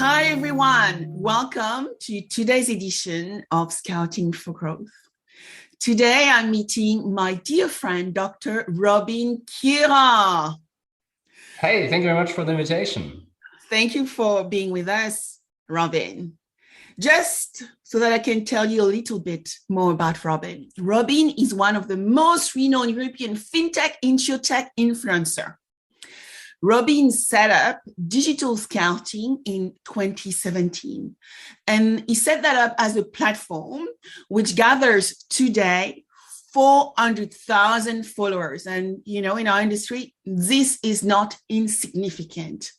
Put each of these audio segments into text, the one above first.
Hi, everyone. Welcome to today's edition of Scouting for Growth. Today, I'm meeting my dear friend, Dr. Robin Kiera. Hey, thank you very much for the invitation. Thank you for being with us, Robin. Just so that I can tell you a little bit more about Robin. Robin is one of the most renowned European FinTech, InsurTech influencer. Robin set up digital scouting in 2017, and he set that up as a platform which gathers today 400,000 followers. And, you know, in our industry, this is not insignificant.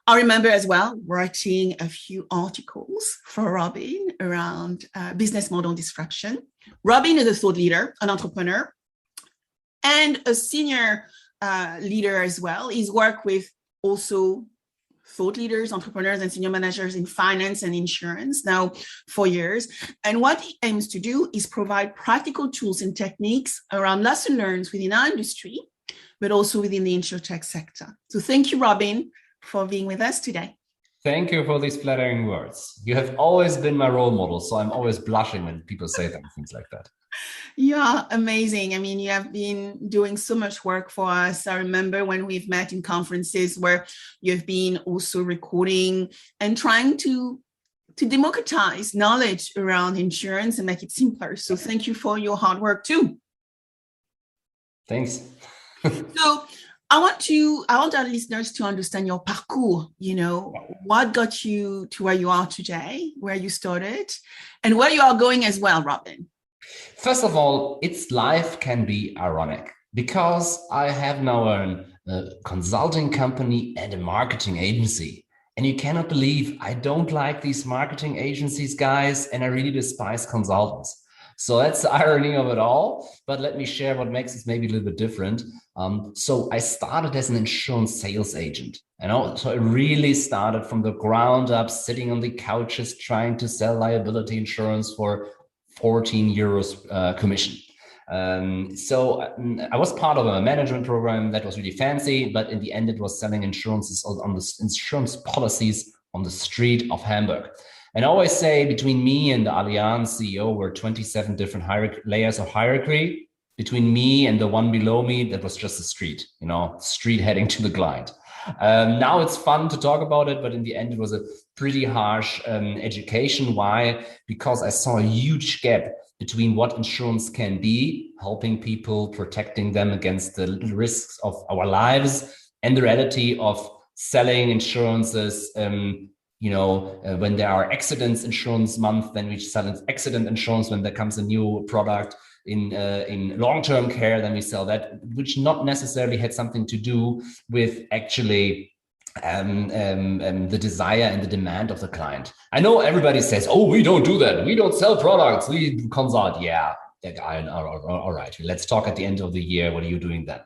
I remember as well writing a few articles for Robin around business model disruption. Robin is a thought leader, an entrepreneur, and a senior leader as well. He's worked with also thought leaders, entrepreneurs, and senior managers in finance and insurance now for years. And what he aims to do is provide practical tools and techniques around lesson learned within our industry, but also within the insurtech sector. So thank you, Robin, for being with us today. Thank you for these flattering words. You have always been my role model, so I'm always blushing when people say things like that. Yeah, amazing. I mean, you have been doing so much work for us. I remember when we've met in conferences where you've been also recording and trying to democratize knowledge around insurance and make it simpler. So thank you for your hard work too. Thanks. So I want our listeners to understand your parcours, you know, what got you to where you are today, where you started, and where you are going as well, Robin. First of all, its life can be ironic because I have now a consulting company and a marketing agency. And you cannot believe I don't like these marketing agencies, guys, and I really despise consultants. So that's the irony of it all. But let me share what makes this maybe a little bit different. So I started as an insurance sales agent. So I really started from the ground up, sitting on the couches, trying to sell liability insurance for 14 euros commission. So I was part of a management program that was really fancy, but in the end, it was selling insurances on the insurance policies on the street of Hamburg. And I always say between me and the Allianz CEO were 27 different layers of hierarchy. Between me and the one below me, that was just the street, street heading to the client. Now it's fun to talk about it, but in the end, it was a pretty harsh education. Why? Because I saw a huge gap between what insurance can be, helping people, protecting them against the little risks of our lives, and the reality of selling insurances. When there are accidents insurance month, then we sell accident insurance. When there comes a new product in long-term care, then we sell that, which not necessarily had something to do with actually the desire and the demand of the client. I know everybody says, oh, we don't do that. We don't sell products. We consult. Yeah, all right. Let's talk at the end of the year. What are you doing then?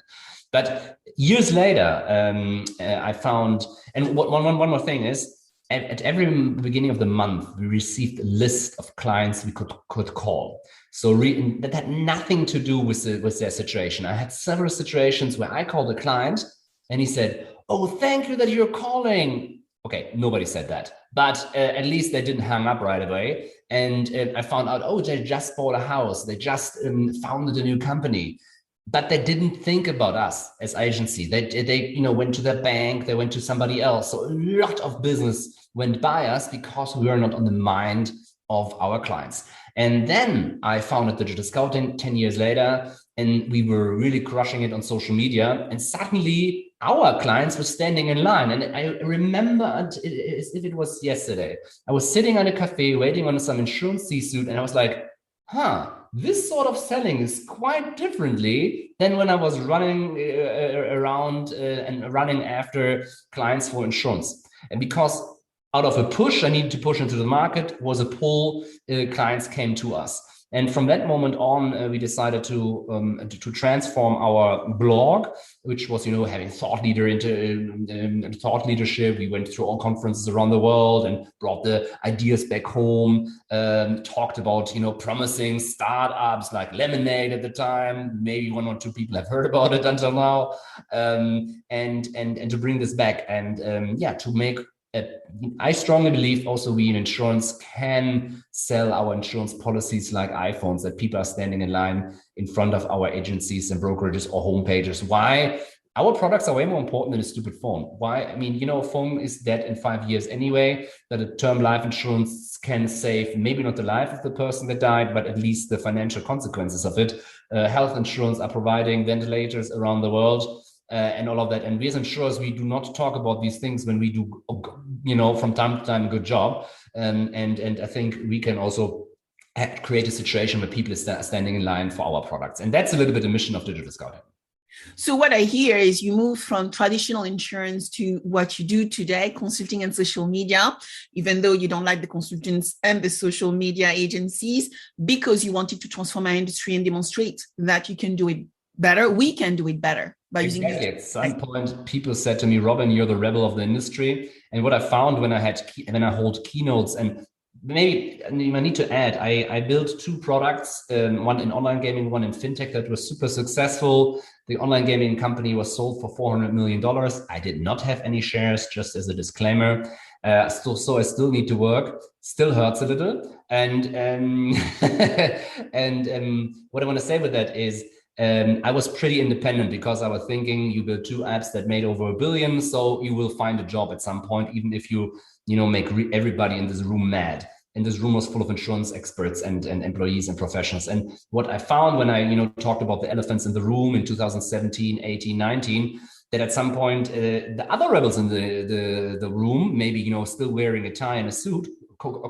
But years later, I found, and one more thing is, at every beginning of the month, we received a list of clients we could call. So that had nothing to do with their situation. I had several situations where I called a client and he said, oh, thank you that you're calling. Okay, nobody said that, but at least they didn't hang up right away. And I found out, oh, they just bought a house. They just founded a new company. But they didn't think about us as agency. They went to their bank, they went to somebody else. So a lot of business went by us because we were not on the mind of our clients. And then I founded Digital Scouting 10 years later, and we were really crushing it on social media. And suddenly our clients were standing in line. And I remember as if it was yesterday, I was sitting on a cafe waiting on some insurance C-suite, and I was like, this sort of selling is quite differently than when I was running around and running after clients for insurance. And because out of a push, I needed to push into the market, was a pull, clients came to us. And from that moment on, we decided to transform our blog, which was, having thought leadership. We went through all conferences around the world and brought the ideas back home. Talked about, promising startups like Lemonade at the time. Maybe one or two people have heard about it until now. And to bring this back and to make I strongly believe also we in insurance can sell our insurance policies like iPhones, that people are standing in line in front of our agencies and brokerages or homepages. Why? Our products are way more important than a stupid phone. Why? I mean, a phone is dead in 5 years anyway, that a term life insurance can save maybe not the life of the person that died, but at least the financial consequences of it. Health insurance are providing ventilators around the world. And all of that. And we as insurers, we do not talk about these things when we do, from time to time, a good job. And I think we can also create a situation where people are standing in line for our products. And that's a little bit the mission of Digital Scouting. So what I hear is you move from traditional insurance to what you do today, consulting and social media, even though you don't like the consultants and the social media agencies, because you wanted to transform our industry and demonstrate that you can do it better. We can do it better by using it. At some point, people said to me, Robin, you're the rebel of the industry. And what I found when I hold keynotes, and maybe I need to add, I built 2 products, one in online gaming, one in fintech, that was super successful. The online gaming company was sold for $400 million. I did not have any shares, just as a disclaimer. So I still need to work. Still hurts a little. And what I want to say with that is, I was pretty independent because I was thinking you build 2 apps that made over $1 billion, so you will find a job at some point, even if you make everybody in this room mad. And this room was full of insurance experts and employees and professionals. And what I found when I talked about the elephants in the room in 2017, 18, 19, that at some point the other rebels in the room, maybe still wearing a tie and a suit,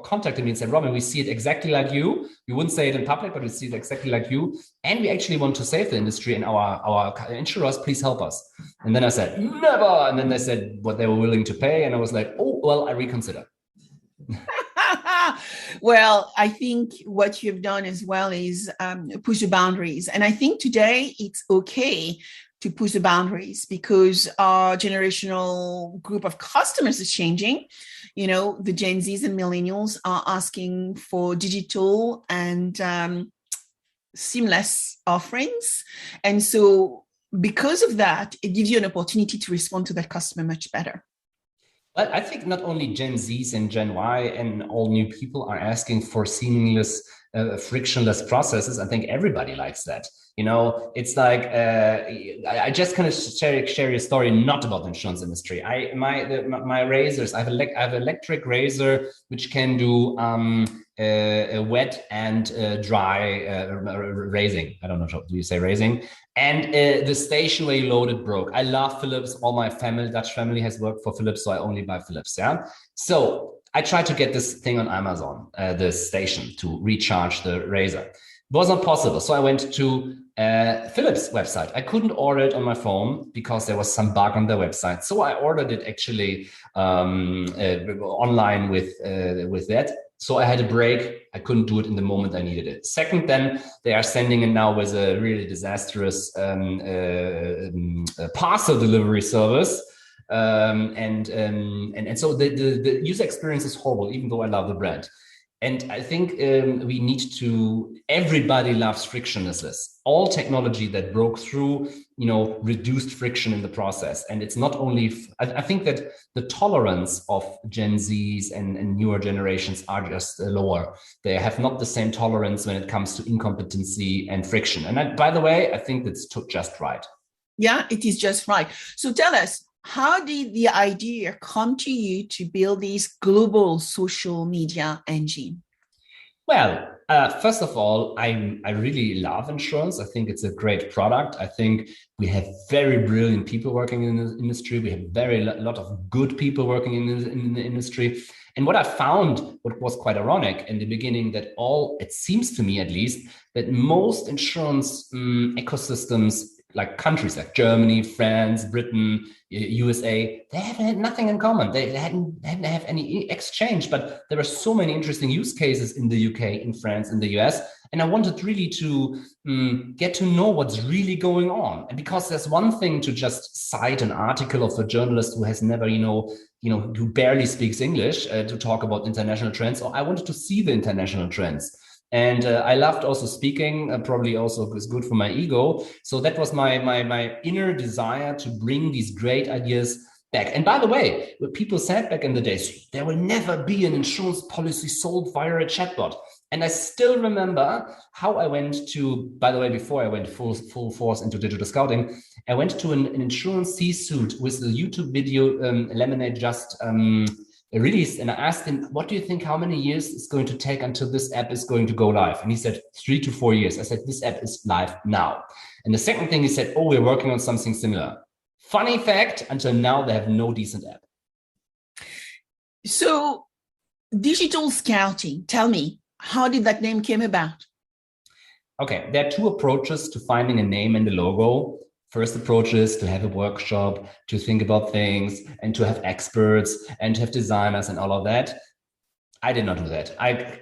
contacted me and said, Robin, we see it exactly like you. We wouldn't say it in public, but we see it exactly like you. And we actually want to save the industry and our insurers, please help us. And then I said, never. And then they said what they were willing to pay. And I was like, oh, well, I reconsider. Well, I think what you've done as well is push the boundaries. And I think today it's okay to push the boundaries because our generational group of customers is changing. The Gen Zs and millennials are asking for digital and seamless offerings. And so because of that, it gives you an opportunity to respond to that customer much better. But I think not only Gen Zs and Gen Y and all new people are asking for seamless, frictionless processes. I think everybody likes that. It's like I just kind of share a story not about the insurance industry. My razors. I have electric razor which can do wet and dry raising. I don't know. Do you say raising? And the station where you load it broke. I love Philips. All my Dutch family has worked for Philips, so I only buy Philips. Yeah. So I tried to get this thing on Amazon, this station to recharge the razor. It was not possible. So I went to Philips website. I couldn't order it on my phone because there was some bug on their website. So I ordered it actually online with that. So I had a break. I couldn't do it in the moment I needed it. Second, then they are sending it now with a really disastrous parcel delivery service. And so the user experience is horrible, even though I love the brand. And I think we need to, everybody loves frictionless. All technology that broke through, reduced friction in the process. And it's not only, I think that the tolerance of Gen Zs and newer generations are just lower. They have not the same tolerance when it comes to incompetency and friction. And by the way, I think that's just right. Yeah, it is just right. So tell us, how did the idea come to you to build this global social media engine? Well, first of all, I really love insurance. I think it's a great product. I think we have very brilliant people working in the industry. We have lot of good people working in the industry. And what I found, what was quite ironic in the beginning, that it seems to me at least, that most insurance ecosystems, like countries like Germany, France, Britain, USA, they haven't had nothing in common. They hadn't have any exchange, but there were so many interesting use cases in the UK, in France, in the US. And I wanted really to get to know what's really going on. And because there's one thing to just cite an article of a journalist who has never, who barely speaks English to talk about international trends. Or I wanted to see the international trends. And I loved also speaking, probably also was good for my ego. So that was my inner desire to bring these great ideas back. And by the way, what people said back in the days, there will never be an insurance policy sold via a chatbot. And I still remember how I went to, by the way, before I went full force into digital scouting, I went to an insurance C-suite with the YouTube video Lemonade just released. And I asked him, what do you think, how many years it's going to take until this app is going to go live? And he said, 3 to 4 years. I said, this app is live now. And the second thing he said, oh, we're working on something similar. Funny fact, until now, they have no decent app. So digital scouting, tell me, how did that name came about? Okay, there are 2 approaches to finding a name and a logo. First approach is to have a workshop, to think about things, and to have experts, and to have designers and all of that. I did not do that. I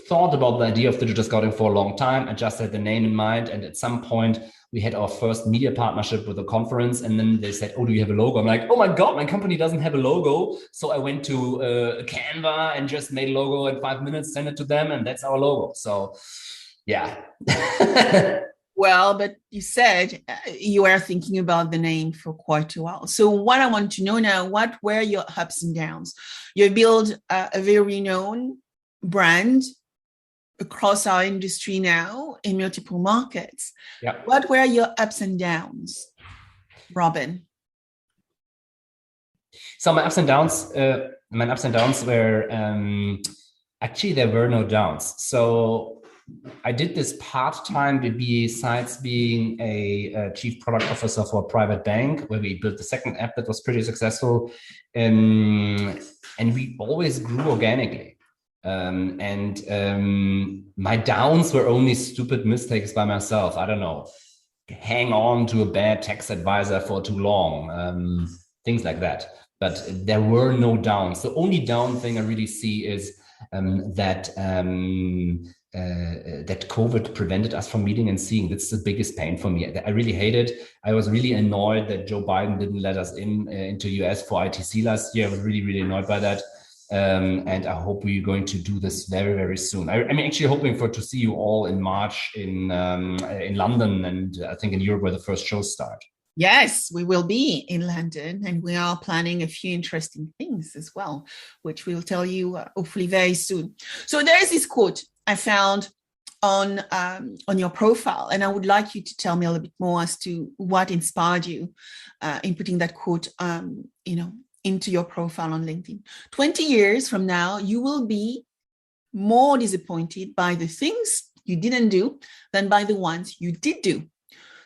thought about the idea of digital scouting for a long time. I just had the name in mind. And at some point, we had our first media partnership with a conference. And then they said, oh, do you have a logo? I'm like, oh my God, my company doesn't have a logo. So I went to Canva and just made a logo in 5 minutes, sent it to them. And that's our logo. So yeah. Well, but you said you were thinking about the name for quite a while. So what I want to know now, what were your ups and downs? You built a very renowned brand across our industry now in multiple markets. Yeah. What were your ups and downs, Robin? So my ups and downs were, actually, there were no downs. So I did this part-time besides being a chief product officer for a private bank, where we built the second app that was pretty successful. And we always grew organically. My downs were only stupid mistakes by myself. I don't know, hang on to a bad tax advisor for too long, things like that. But there were no downs. The only down thing I really see is that COVID prevented us from meeting and seeing. That's the biggest pain for me. I really hate it. I was really annoyed that Joe Biden didn't let us into US for ITC last year. I was really, really annoyed by that. And I hope we're going to do this very, very soon. I'm actually hoping to see you all in March in London, and I think in Europe where the first shows start. Yes, we will be in London, and we are planning a few interesting things as well, which we'll tell you hopefully very soon. So there is this quote I found on your profile, and I would like you to tell me a little bit more as to what inspired you in putting that quote, into your profile on LinkedIn. 20 years from now, you will be more disappointed by the things you didn't do than by the ones you did do.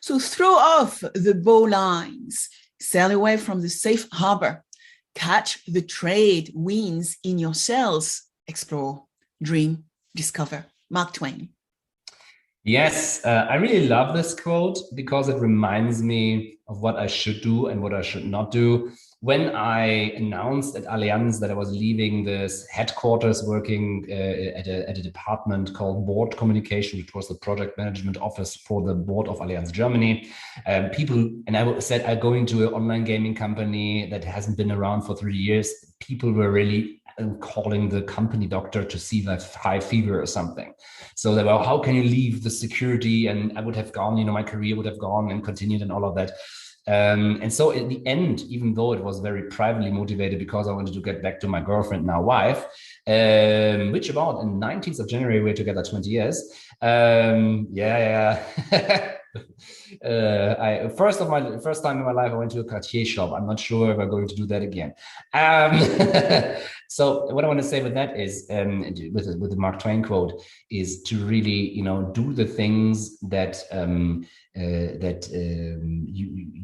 So throw off the bowlines, sail away from the safe harbor, catch the trade winds in your sails, explore, dream, discover. Mark Twain. Yes, I really love this quote because it reminds me of what I should do and what I should not do. When I announced at Allianz that I was leaving this headquarters working at a department called Board Communication, which was the project management office for the board of Allianz Germany, I said I'm going to an online gaming company that hasn't been around for 3 years. People were really calling the company doctor to see like high fever or something. So they were, how can you leave the security? And I would have gone, my career would have gone and continued and all of that. And so in the end, even though it was very privately motivated because I wanted to get back to my girlfriend, now wife, which about in 19th of January, we're together 20 years. First time in my life, I went to a Cartier shop. I'm not sure if I'm going to do that again. So what I want to say with that is, with the Mark Twain quote, is to really, do the things that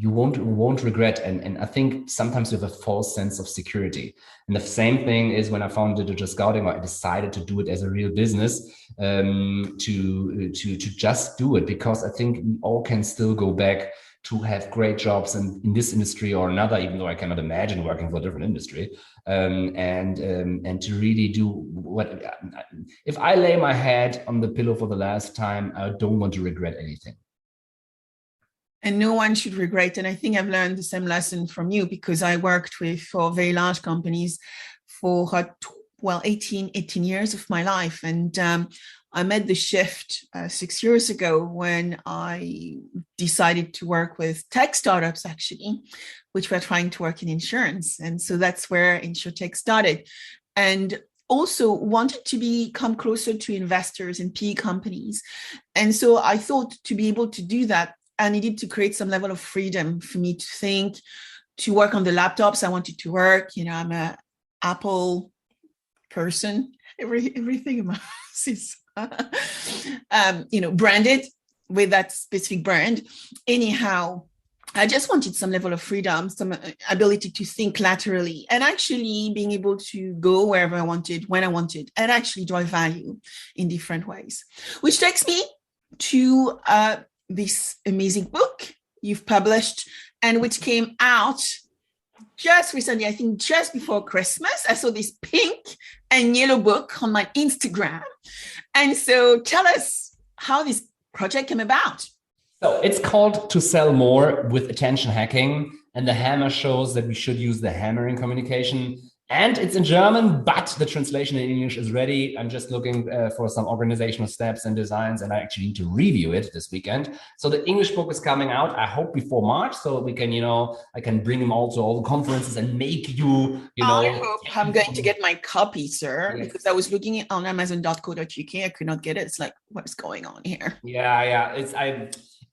you won't regret. And I think sometimes you have a false sense of security. And the same thing is when I founded digital scouting, I decided to do it as a real business, to just do it, because I think we all can still go back to have great jobs in this industry or another, even though I cannot imagine working for a different industry, and to really do what, if I lay my head on the pillow for the last time, I don't want to regret anything. And no one should regret. And I think I've learned the same lesson from you, because I worked for very large companies for 18 years of my life. And I made the shift 6 years ago when I decided to work with tech startups, actually, which were trying to work in insurance. And so that's where InsurTech started. And also wanted to become closer to investors and PE companies. And so I thought to be able to do that, I needed to create some level of freedom for me to think, to work on the laptops I wanted to work. I'm a Apple person. Everything in my house is, branded with that specific brand. Anyhow, I just wanted some level of freedom, some ability to think laterally, and actually being able to go wherever I wanted, when I wanted, and actually drive value in different ways. Which takes me to this amazing book you've published and which came out just recently, I think just before Christmas. I saw this pink and yellow book on my Instagram. And so tell us how this project came about. So it's called To Sell More with Attention Hacking. And the hammer shows that we should use the hammer in communication. And it's in German, but the translation in English is ready. I'm just looking for some organizational steps and designs, and I actually need to review it this weekend. So the English book is coming out, I hope before March, so we can, I can bring them all to all the conferences and make I hope I'm going to get my copy, sir, yes. Because I was looking on amazon.co.uk. I could not get it. It's like, what is going on here?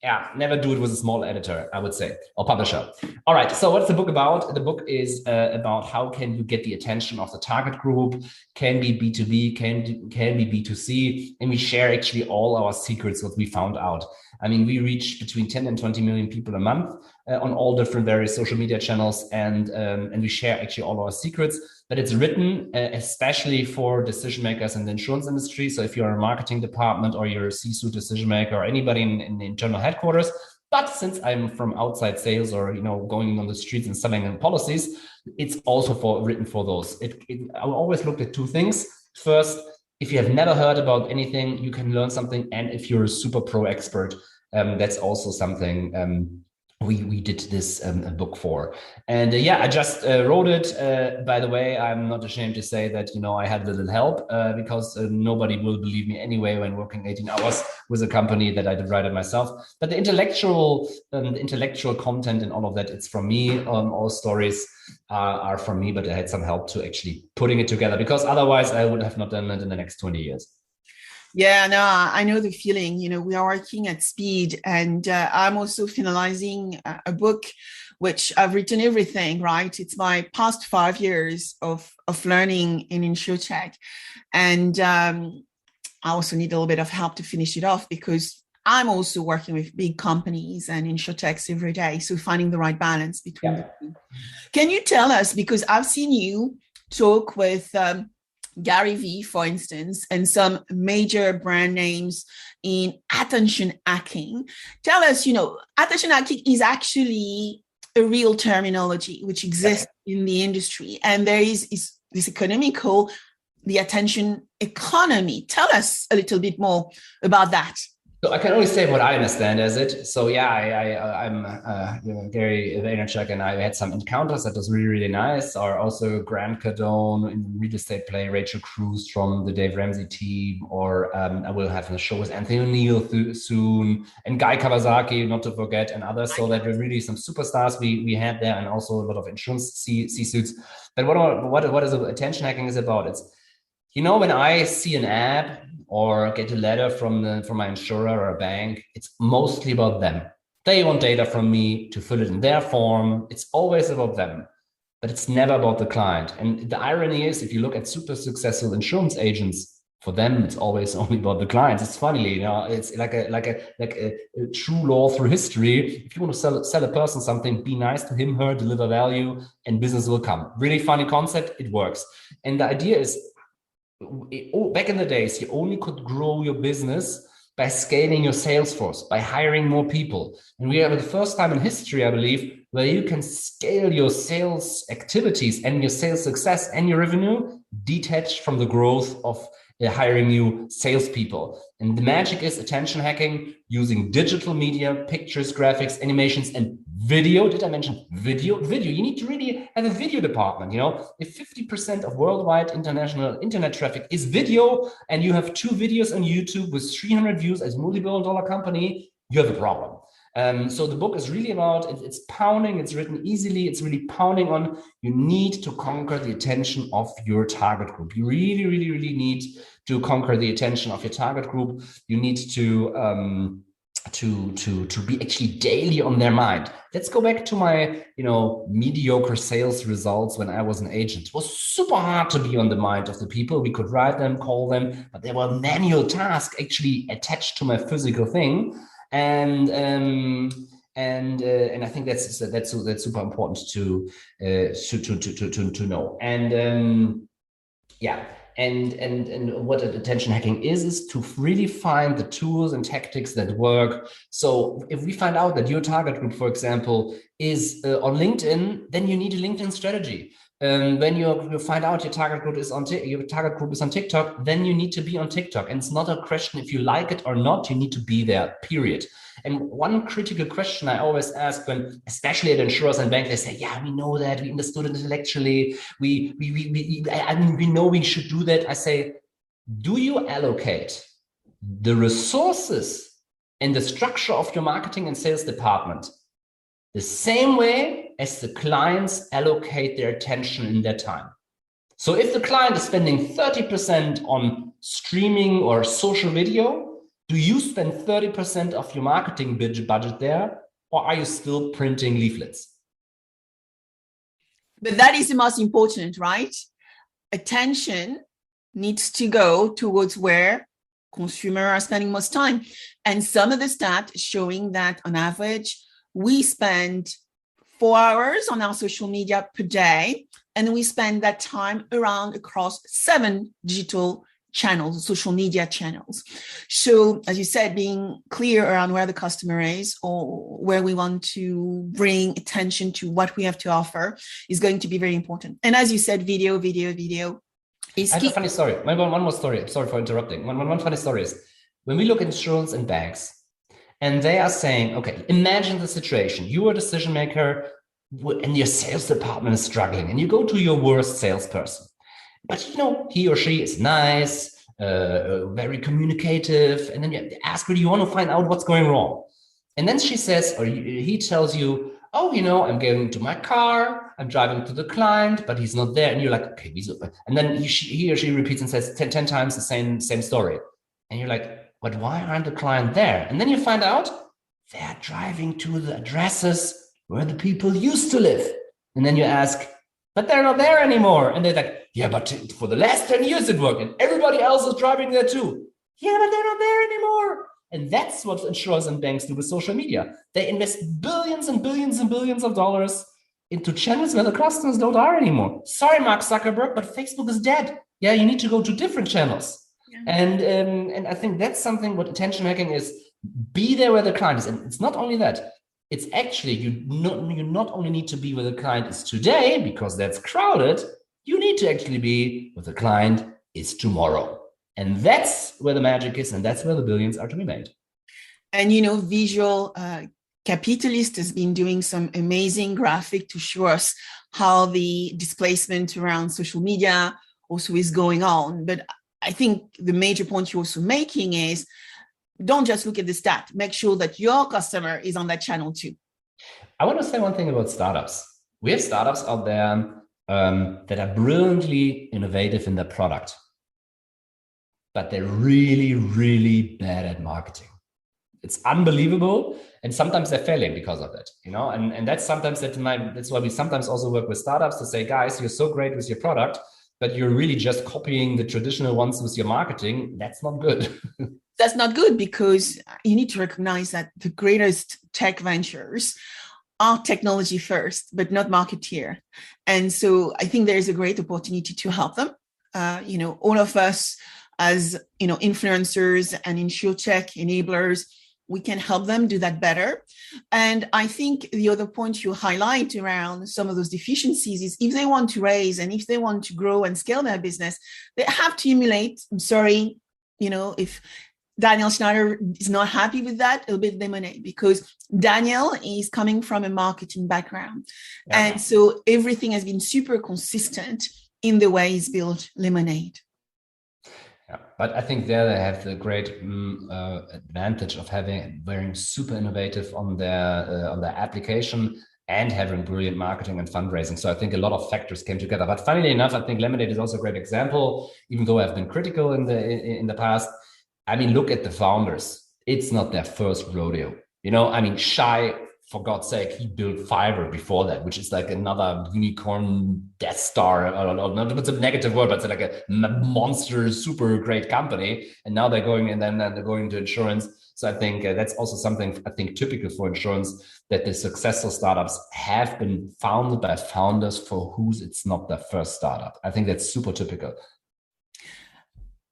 Yeah, never do it with a small editor, I would say, or publisher. All right, so what's the book about? The book is about how can you get the attention of the target group, can be B2B, can be B2C, and we share actually all our secrets, what we found out. I mean, we reach between 10 and 20 million people a month on all different various social media channels, and we share actually all our secrets. But it's written especially for decision makers in the insurance industry. So if you're a marketing department or you're a C-suite decision maker or anybody in the internal headquarters, but since I'm from outside sales or going on the streets and selling policies, it's also written for those. I always looked at two things. First, if you have never heard about anything, you can learn something. And if you're a super pro expert, that's also something we did this book for. And I just wrote it. By the way, I'm not ashamed to say that, I had a little help because nobody will believe me anyway when working 18 hours with a company that I did write it myself. But the intellectual content and all of that, it's from me. All stories are from me, but I had some help to actually putting it together because otherwise I would have not done it in the next 20 years. Yeah, no, I know the feeling. We are working at speed, and I'm also finalizing a book, which I've written everything, right? It's my past 5 years of learning in InsurTech. And I also need a little bit of help to finish it off because I'm also working with big companies and InsurTechs every day. So finding the right balance between the two. Can you tell us, because I've seen you talk with Gary Vee, for instance, and some major brand names in attention hacking. Tell us, attention hacking is actually a real terminology which exists in the industry. And there is this economy called the attention economy. Tell us a little bit more about that. So I can only say what I understand as it. So I'm Gary Vaynerchuk, and I had some encounters that was really, really nice. Or also Grant Cardone in real estate play, Rachel Cruz from the Dave Ramsey team, or I will have a show with Anthony O'Neill soon, and Guy Kawasaki, not to forget, and others. So that were really some superstars we had there, and also a lot of insurance C-suits. But what is attention hacking is about? It's when I see an ad or get a letter from my insurer or a bank, it's mostly about them. They want data from me to fill it in their form. It's always about them, but it's never about the client. And the irony is, if you look at super successful insurance agents, for them, it's always only about the clients. It's funny, it's like a true law through history. If you want to sell a person something, be nice to him, her, deliver value, and business will come. Really funny concept. It works. And the idea is, back in the days, you only could grow your business by scaling your sales force, by hiring more people. And we are the first time in history, I believe, where you can scale your sales activities and your sales success and your revenue detached from the growth of hiring new salespeople. And the magic is attention hacking using digital media, pictures, graphics, animations, and video. Did I mention video? Video. You need to really have a video department. If 50% of worldwide international internet traffic is video, and you have 2 videos on YouTube with 300 views as a multi-billion-dollar company, you have a problem. So the book is really about, it's pounding, it's written easily, it's really pounding on, you need to conquer the attention of your target group. You really, really, really need to conquer the attention of your target group. You need to be actually daily on their mind. Let's go back to my, mediocre sales results when I was an agent. It was super hard to be on the mind of the people. We could write them, call them, but there were manual tasks actually attached to my physical thing. And I think that's super important to know. And what attention hacking is to really find the tools and tactics that work. So if we find out that your target group, for example, is on LinkedIn, then you need a LinkedIn strategy. When you find out your target group is on TikTok, then you need to be on TikTok. And it's not a question if you like it or not, you need to be there, period. And one critical question I always ask when, especially at insurers and banks, they say, yeah, we know that, we understood it intellectually, we know we should do that. I say, do you allocate the resources and the structure of your marketing and sales department the same way as the clients allocate their attention in their time? So if the client is spending 30% on streaming or social video, do you spend 30% of your marketing budget there, or are you still printing leaflets? But that is the most important, right? Attention needs to go towards where consumers are spending most time. And some of the stats showing that on average, we spend 4 hours on our social media per day, and we spend that time around across 7 digital channels, social media channels. So as you said, being clear around where the customer is or where we want to bring attention to what we have to offer is going to be very important. And as you said, video is I have a funny story. One more story. Sorry for interrupting. One funny story is when we look at insurance and banks, and they are saying, okay, imagine the situation. You are a decision maker and your sales department is struggling, and you go to your worst salesperson. But he or she is nice, very communicative, and then you ask her, do you want to find out what's going wrong? And then she says, or he tells you, oh, I'm going to my car, I'm driving to the client, but he's not there. And you're like, okay, and then he or she repeats and says 10 times the same story. And you're like, but why aren't the client there? And then you find out they're driving to the addresses where the people used to live. And then you ask, but they're not there anymore. And they're like, yeah, but for the last 10 years it worked and everybody else is driving there too. Yeah, but they're not there anymore. And that's what insurers and banks do with social media. They invest billions and billions and billions of dollars into channels where the customers don't are anymore. Sorry, Mark Zuckerberg, but Facebook is dead. Yeah, you need to go to different channels. Yeah. And I think that's something what attention hacking is. Be there where the client is. And it's not only that. It's actually, you not only need to be where the client is today, because that's crowded, you need to actually be where the client is tomorrow. And that's where the magic is, and that's where the billions are to be made. And, Visual Capitalist has been doing some amazing graphic to show us how the displacement around social media also is going on. But I think the major point you're also making is, don't just look at the stat. Make sure that your customer is on that channel too. I want to say one thing about startups. We have startups out there that are brilliantly innovative in their product, but they're really, really bad at marketing. It's unbelievable. And sometimes they're failing because of it, and that's sometimes that's why we sometimes also work with startups to say, guys, you're so great with your product, but you're really just copying the traditional ones with your marketing. That's not good. That's not good, because you need to recognize that the greatest tech ventures are technology first, but not marketeer. And so I think there's a great opportunity to help them. All of us as, influencers and InsurTech enablers, we can help them do that better. And I think the other point you highlight around some of those deficiencies is if they want to raise and if they want to grow and scale their business, they have to emulate. I'm sorry, if Daniel Schneider is not happy with that, it'll be lemonade, because Daniel is coming from a marketing background. Yeah. And so everything has been super consistent in the way he's built lemonade. Yeah, but I think there they have the great advantage of being super innovative on their application and having brilliant marketing and fundraising. So I think a lot of factors came together. But funnily enough, I think Lemonade is also a great example, even though I've been critical in the past. I mean, look at the founders. It's not their first rodeo. Shai, for God's sake, he built Fiverr before that, which is like another unicorn Death Star. Not it's a negative word, but it's like a monster, super great company. And now they're going they're going into insurance. So I think that's also something typical for insurance, that the successful startups have been founded by founders for whose it's not their first startup. I think that's super typical.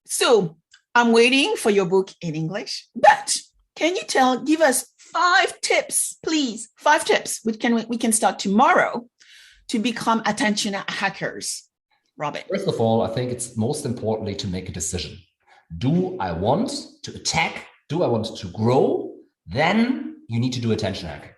So I'm waiting for your book in English, but can you give us 5 tips, please? 5 tips we can start tomorrow to become attention hackers, Robin. First of all, I think it's most importantly to make a decision. Do I want to attack? Do I want to grow? Then you need to do attention hacking.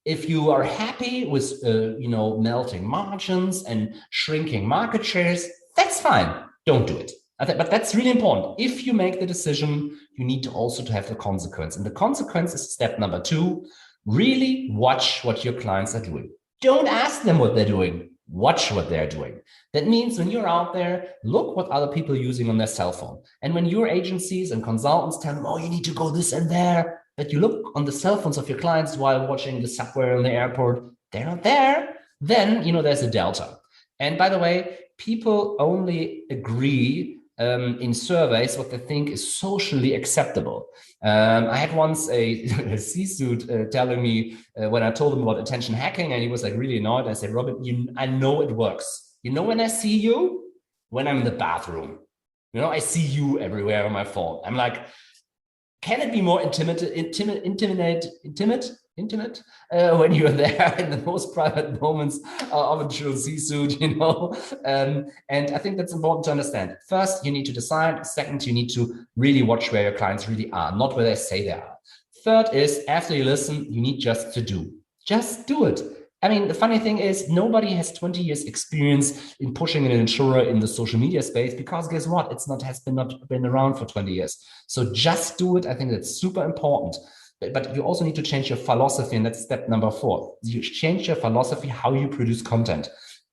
If you are happy with melting margins and shrinking market shares, that's fine. Don't do it. But that's really important. If you make the decision, you need to also have the consequence. And the consequence is step number 2. Really watch what your clients are doing. Don't ask them what they're doing. Watch what they're doing. That means when you're out there, look what other people are using on their cell phone. And when your agencies and consultants tell them, oh, you need to go this and there, but you look on the cell phones of your clients while watching the subway in the airport, they're not there, then, there's a delta. And by the way, people only agree in surveys what they think is socially acceptable. I had once a C-suite telling me when I told him about attention hacking, and he was like really annoyed. I said, Robin, I know it works. When I see you? When I'm in the bathroom. I see you everywhere on my phone. I'm like, can it be more intimate when you're there in the most private moments of a true C-suite, and I think that's important to understand. First, you need to decide. Second, you need to really watch where your clients really are, not where they say they are. Third is, after you listen, you need just to do. Just do it. I mean, the funny thing is, nobody has 20 years experience in pushing an insurer in the social media space, because guess what? Has not been around for 20 years. So just do it. I think that's super important. But you also need to change your philosophy, and that's step number 4. You change your philosophy, how you produce content.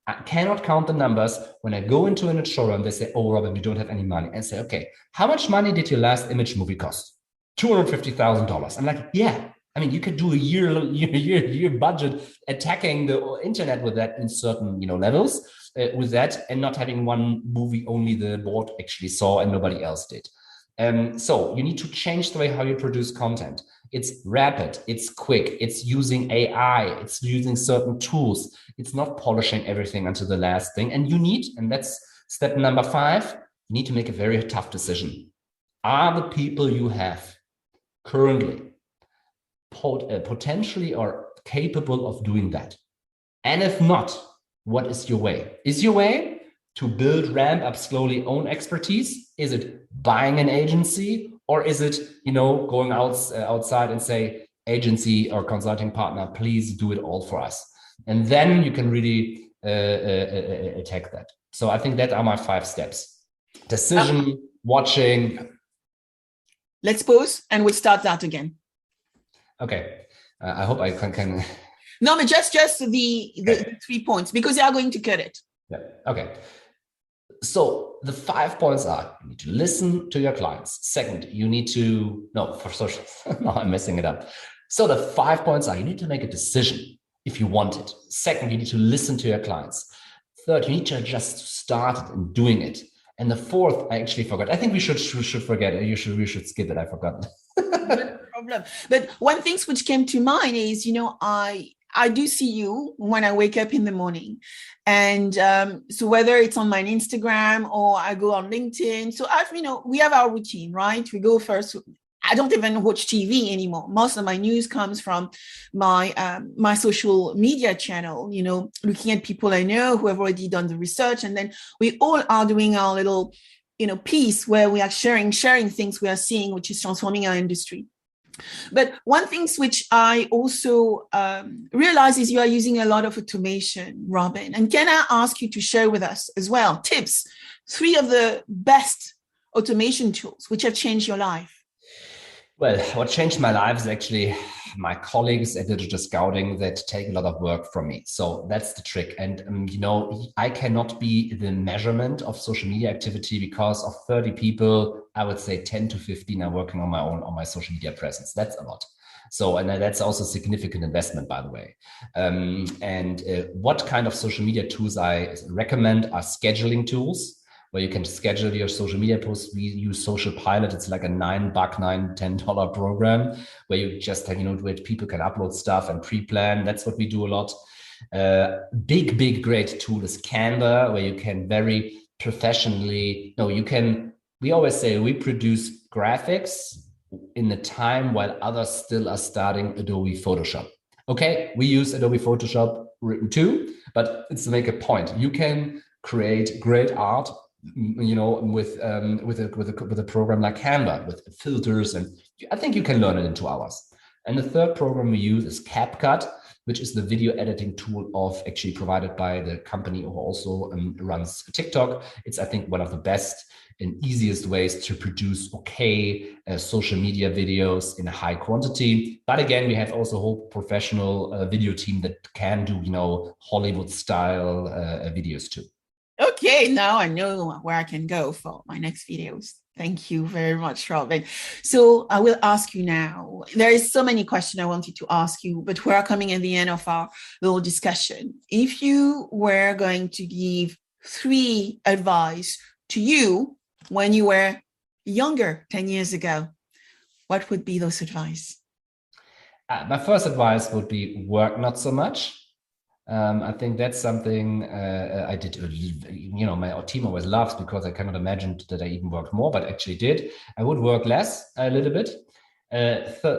I cannot count the numbers when I go into an insurer and they say, oh, Robin, you don't have any money. And say, okay, how much money did your last image movie cost? $250,000. I'm like, yeah. I mean, you could do a year budget attacking the internet with that in certain levels with that, and not having one movie only the board actually saw and nobody else did. So you need to change the way how you produce content. It's rapid, it's quick, it's using AI, it's using certain tools. It's not polishing everything until the last thing. And that's step number 5, you need to make a very tough decision. Are the people you have currently potentially are capable of doing that? And if not, what is your way? Is your way to ramp up slowly own expertise? Is it buying an agency? Or is it, going outside and say, agency or consulting partner, please do it all for us? And then you can really attack that. So I think that are my 5 steps. Decision, watching. Let's pause and we'll start that again. Okay. I hope I can. No, but just the 3 points, because they are going to cut it. Yeah. Okay. So the 5 points are: you need to listen to your clients. Second, you need to, for social. No, I'm messing it up. So the 5 points are: you need to make a decision if you want it. Second, you need to listen to your clients. Third, you need to just start it and doing it. And the 4th, I actually forgot. I think we should forget it. We should skip it. I forgot. No problem. But one thing which came to mind is, I do see you when I wake up in the morning. And so whether it's on my Instagram or I go on LinkedIn, so we have our routine, right? We go first I don't even watch TV anymore. Most of my news comes from my social media channel, looking at people I know who have already done the research. And then we all are doing our little, piece where we are sharing things we are seeing, which is transforming our industry. But one thing which I also realize is you are using a lot of automation, Robin. And can I ask you to share with us as well tips, 3 of the best automation tools which have changed your life? Well, what changed my life is actually my colleagues at Digital Scouting that take a lot of work from me. So that's the trick. And, I cannot be the measurement of social media activity because of 30 people. I would say 10 to 15 are working on my own, on my social media presence. That's a lot. So, and that's also a significant investment, by the way. What kind of social media tools I recommend are scheduling tools, where you can schedule your social media posts. We use Social Pilot. It's like a $10 program where you just have, where people can upload stuff and pre-plan. That's what we do a lot. Big, great tool is Canva, where you can very professionally, we always say we produce graphics in the time while others still are starting Adobe Photoshop. Okay, we use Adobe Photoshop too, but it's to make a point. You can create great art with a program like Canva, with filters, and I think you can learn it in 2 hours. And the third program we use is CapCut, which is the video editing tool actually provided by the company who also runs TikTok. It's, I think, one of the best and easiest ways to produce social media videos in a high quantity. But again, we have also a whole professional video team that can do, Hollywood style videos too. Okay, now I know where I can go for my next videos. Thank you very much, Robin. So I will ask you now. There is so many questions I wanted to ask you, but we're coming at the end of our little discussion. If you were going to give 3 advice to you when you were younger, 10 years ago, what would be those advice? My first advice would be work not so much. I think that's something I did, my team always laughs because I cannot imagine that I even worked more, but actually did. I would work less a little bit.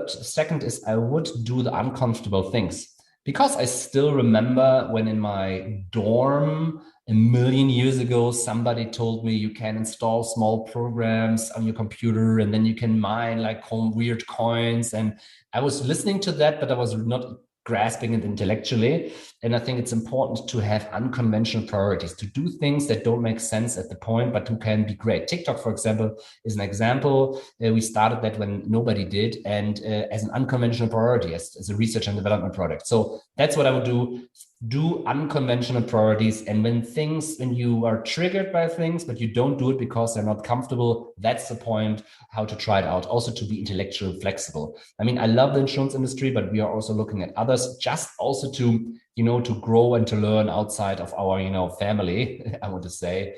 Second is I would do the uncomfortable things, because I still remember when in my dorm a million years ago, somebody told me you can install small programs on your computer and then you can mine like weird coins. And I was listening to that, but I was not grasping it intellectually. And I think it's important to have unconventional priorities, to do things that don't make sense at the point, but who can be great. TikTok, for example, is an example. We started that when nobody did, and as an unconventional priority, as a research and development product. So that's what I would do unconventional priorities. And when you are triggered by things, but you don't do it because they're not comfortable, that's the point, how to try it out. Also to be intellectually flexible. I mean, I love the insurance industry, but we are also looking at others, just also to grow and to learn outside of our, family, I want to say.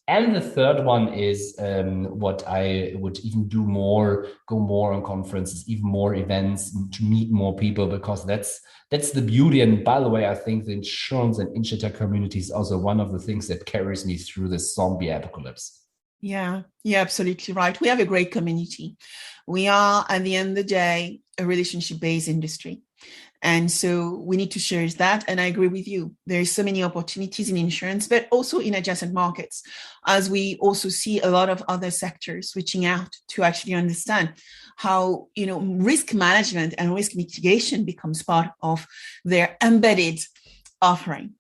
And the third one is what I would even do more, go more on conferences, even more events, to meet more people, because that's the beauty. And by the way, I think the insurance and InsurTech community is also one of the things that carries me through this zombie apocalypse. Yeah, you're absolutely right. We have a great community. We are, at the end of the day, a relationship-based industry. And so we need to share that. And I agree with you. There are so many opportunities in insurance, but also in adjacent markets, as we also see a lot of other sectors reaching out to actually understand how, risk management and risk mitigation becomes part of their embedded offering.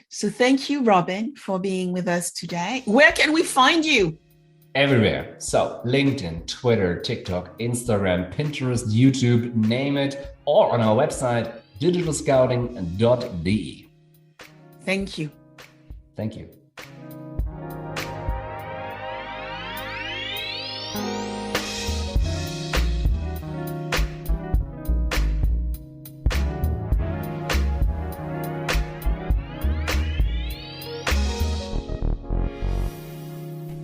So thank you, Robin, for being with us today. Where can we find you? Everywhere. So LinkedIn, Twitter, TikTok, Instagram, Pinterest, YouTube, name it, or on our website, digitalscouting.de. Thank you. Thank you.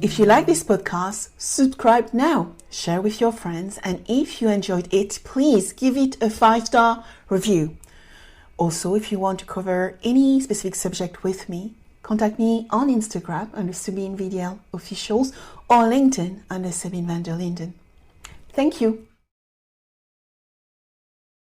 If you like this podcast, subscribe now, share with your friends, and if you enjoyed it, please give it a 5-star review. Also, if you want to cover any specific subject with me, contact me on Instagram under Sabine VdL Officials or LinkedIn under Sabine VdL. Thank you.